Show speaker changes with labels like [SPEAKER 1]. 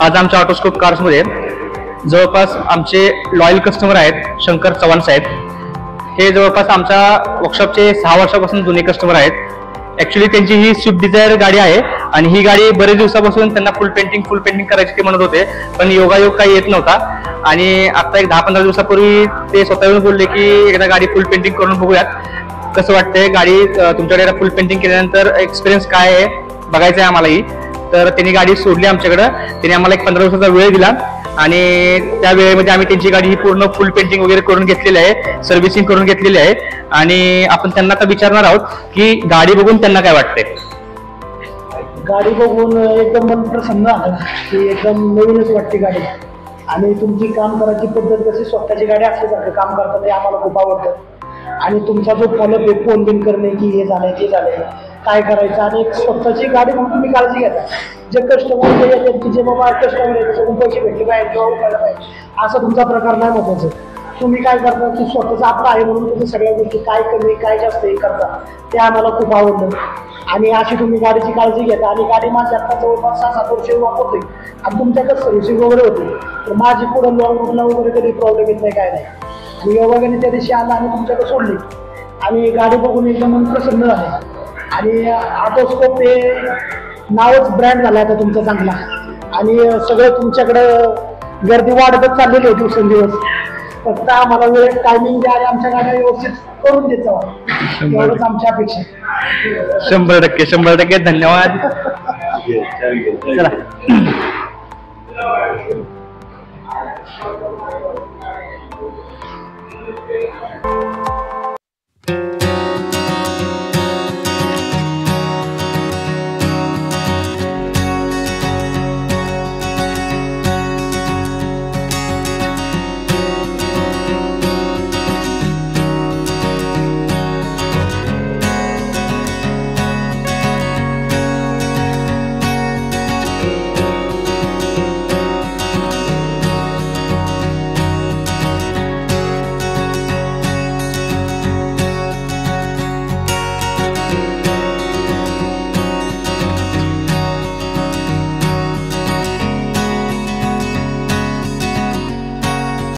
[SPEAKER 1] आज आमच्या ऑटोस्कोप कार्समध्ये जवळपास आमचे लॉयल कस्टमर आहेत शंकर चव्हाण साहेब. हे जवळपास आमच्या वर्कशॉपचे 6 वर्षापासून जुने कस्टमर आहेत. ॲक्च्युली त्यांची ही स्विफ्ट डिझायर गाडी आहे आणि ही गाडी बरेच दिवसापासून त्यांना फुल पेंटिंग करायची ते म्हणत होते, पण योगायोग काही येत नव्हता. आणि आता एक 10-15 दिवसापूर्वी ते स्वतः येऊन बोलले की एकदा गाडी फुल पेंटिंग करून बघूयात, कसं वाटतंय गाडी. तुमच्याकडे फुल पेंटिंग केल्यानंतर एक्सपिरियन्स काय आहे बघायचं आहे आम्हालाही. तर त्यांनी गाडी सोडली आमच्याकडं. त्यांनी आम्हाला एक 15 दिवसाचा वेळ दिला आणि त्या वेळेमध्ये आम्ही त्यांची गाडी ही पूर्ण फुल पेंटिंग वगैरे करून घेतलेली आहे, सर्व्हिसिंग करून घेतलेली आहे. आणि आपण त्यांना आता विचारणार आहोत की गाडी बघून त्यांना काय वाटतंय.
[SPEAKER 2] गाडी बघून एकदम मन प्रसन्न झालं की एकदम नवीनच वाटते गाडी. आणि तुमची काम करायची पद्धत कशी स्वतःची गाडी असल्यासारखं काम करतात ते आम्हाला खूप आवडतं. आणि तुमचा जो फॉलोअप आहे फोन बिन करणे की हे झालंय ते झालंय काय करायचं, आणि एक स्वतःची गाडी म्हणून तुम्ही काळजी घेता. जे कस्टमर त्यांची जे बाबा कस्टमर आहे त्याच्याकडून पैसे भेटले पाहिजे किंवा उपाय पाहिजे असा तुमचा प्रकार नाही महत्वाचं. तुम्ही काय करता की स्वतःचं आपलं आहे म्हणून तुम्ही सगळ्या गोष्टी काय कमी काय जास्त हे करता ते आम्हाला खूप आवडलं. आणि अशी तुम्ही गाडीची काळजी घेता. आणि गाडी माझी आता जवळपास 6-7 वर्ष वापरतोय आणि तुमच्याकडे सर्व्हिसिंग वगैरे होते तर माझी पुढं लॉंग रूटला वगैरे कधी प्रॉब्लेम येत नाही काय नाही. आणि योगाने त्या दिवशी आला आणि तुमच्याकडे सोडली आणि गाडी बघून एकदम मन प्रसन्न झाले. आणि ऑटोस्कोप हे नावच ब्रँड झालं आता तुमचं चांगला. आणि सगळं तुमच्याकडं गर्दी वाढतच चाललेली आहे दिवसेंदिवस. फक्त आम्हाला वेळ टायमिंग द्या आणि आमच्या गाड्या व्यवस्थित करून देत जावा एवढंच आमची अपेक्षा.
[SPEAKER 1] 100% धन्यवाद. चला.